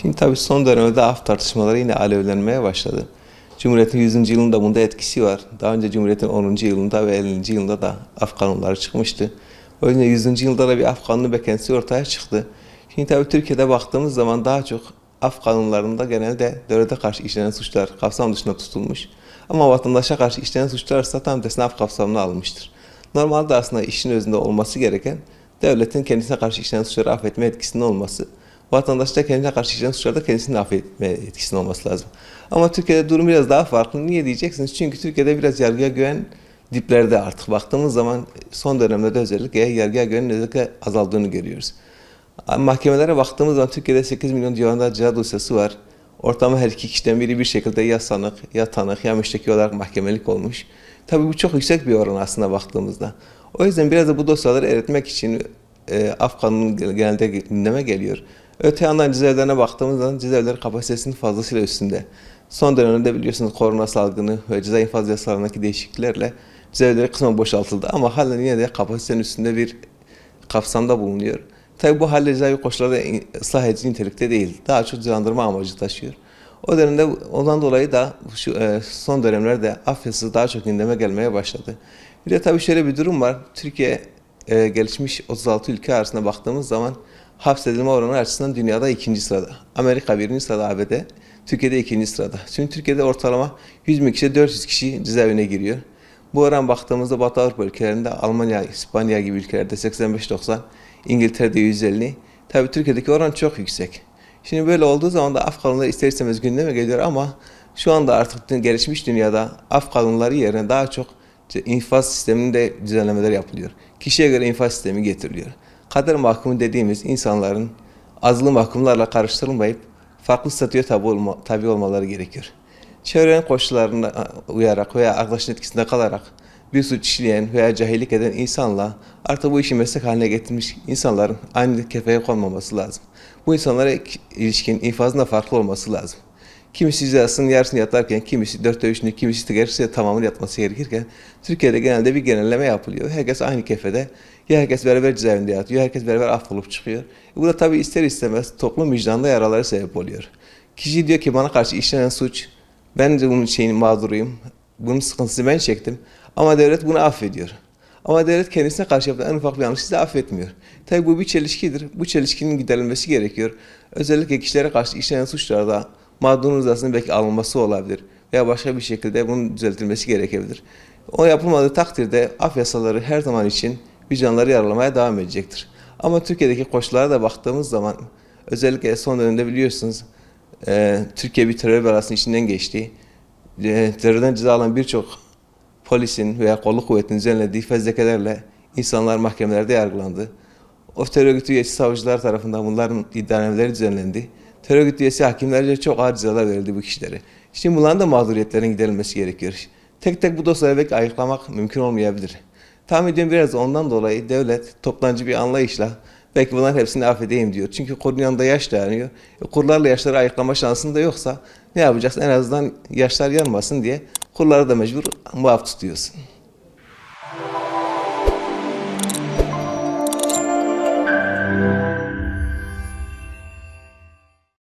Şimdi tabii son dönemde af tartışmaları yine alevlenmeye başladı. Cumhuriyet'in 100. yılında bunda etkisi var. Daha önce Cumhuriyet'in 10. yılında ve 50. yılında da af kanunları çıkmıştı. O yüzden 100. yılda da bir af kanunu beklentisi ortaya çıktı. Şimdi tabii Türkiye'de baktığımız zaman daha çok af kanunlarında genelde devlete karşı işlenen suçlar kapsam dışında tutulmuş. Ama vatandaşa karşı işlenen suçlar ise tam tersine af kapsamına alınmıştır. Normalde aslında işin özünde olması gereken devletin kendisine karşı işlenen suçları affetme etkisinde olması. Vatandaş da kendine karşı işlenen suçlarda kendisini affetme etkisinde olması lazım. Ama Türkiye'de durum biraz daha farklı. Niye diyeceksiniz? Çünkü Türkiye'de biraz yargıya güven diplerde artık. Baktığımız zaman son dönemde özellikle yargıya güvenin özellikle azaldığını görüyoruz. Mahkemelere baktığımız zaman Türkiye'de 8 milyon civarında ceza dosyası var. Ortalama her iki kişiden biri bir şekilde ya sanık, ya tanık, ya müşteki olarak mahkemelik olmuş. Tabii bu çok yüksek bir oran aslında baktığımızda. O yüzden biraz da bu dosyaları eritmek için af kanunu genelde gündeme geliyor. Öte yandan cezaevlerine baktığımız zaman cezaevleri kapasitesinin fazlasıyla üstünde. Son dönemde biliyorsunuz korona salgını ve ceza infaz yasalarındaki değişikliklerle cezaevleri kısmen boşaltıldı. Ama halen yine de kapasitenin üstünde bir kapsamda bulunuyor. Tabii bu halde cezaevi koşulları da ıslah edici nitelikte değil. Daha çok cezalandırma amacı taşıyor. O dönemde ondan dolayı da son dönemlerde af yasası daha çok gündeme gelmeye başladı. Bir de tabii şöyle bir durum var. Türkiye gelişmiş 36 ülke arasında baktığımız zaman hapsedilme oranı açısından dünyada 2. sırada. Amerika 1. sırada, ABD, Türkiye'de 2. sırada. Şimdi Türkiye'de ortalama 100 bin kişi 400 kişi cezaevine giriyor. Bu oran baktığımızda Batı Avrupa ülkelerinde Almanya, İspanya gibi ülkelerde 85-90, İngiltere'de 150. Tabii Türkiye'deki oran çok yüksek. Şimdi böyle olduğu zaman da af kanunları ister istemez gündeme geliyor ama şu anda artık gelişmiş dünyada af kanunları yerine daha çok infaz sisteminde düzenlemeler yapılıyor. Kişiye göre infaz sistemi getiriliyor. Kader mahkumu dediğimiz insanların azılı mahkumlarla karıştırılmayıp farklı statüye tabi olmaları gerekiyor. Çevrenin koşullarına uyarak veya arkadaşın etkisinde kalarak bir suç işleyen veya cahillik eden insanla artık bu işi meslek haline getirmiş insanların aynı kefeye konmaması lazım. Bu insanlara ilişkin infazın da farklı olması lazım. Kimisi cezasının yarısını yatarken, kimisi 4'te 3'ünü, kimisi de gerçekten tamamını yatması gerekirken Türkiye'de genelde bir genelleme yapılıyor. Herkes aynı kefede, ya herkes beraber cezaevinde yatıyor, ya herkes beraber affolup çıkıyor. Bu da tabii ister istemez toplum vicdanında yaraları sebep oluyor. Kişi diyor ki bana karşı işlenen suç, ben de bunun mağduruyum, bunun sıkıntısını ben çektim ama devlet bunu affediyor. Ama devlet kendisine karşı yaptığı en ufak bir yanlışı da affetmiyor. Tabii bu bir çelişkidir. Bu çelişkinin giderilmesi gerekiyor. Özellikle kişilere karşı işlenen suçlarda mağdurun rızasının belki alınması olabilir veya başka bir şekilde bunun düzeltilmesi gerekebilir. O yapılmadığı takdirde af yasaları her zaman için vicdanları yaralamaya devam edecektir. Ama Türkiye'deki koşullara da baktığımız zaman özellikle son dönemde biliyorsunuz Türkiye bir terör belasının içinden geçti. Terörden ceza alan birçok polisin veya kolluk kuvvetinin düzenlediği fezlekelerle insanlar mahkemelerde yargılandı. O terör örgütü üyesi savcılar tarafından bunların iddianameleri düzenlendi. Terör örgütü üyesi hakimlerce çok ağır cezalar verildi bu kişilere. Şimdi bunların da mağduriyetlerin giderilmesi gerekiyor. Tek tek bu dosyaları belki ayıklamak mümkün olmayabilir. Tahmin ediyorum biraz ondan dolayı devlet toptancı bir anlayışla belki bunların hepsini affedeyim diyor. Çünkü kurun yanında yaş dayanıyor. Kurlarla yaşları ayıklama şansın da yoksa ne yapacaksın? En azından yaşlar yanmasın diye kurları da mecbur muaf tutuyorsun.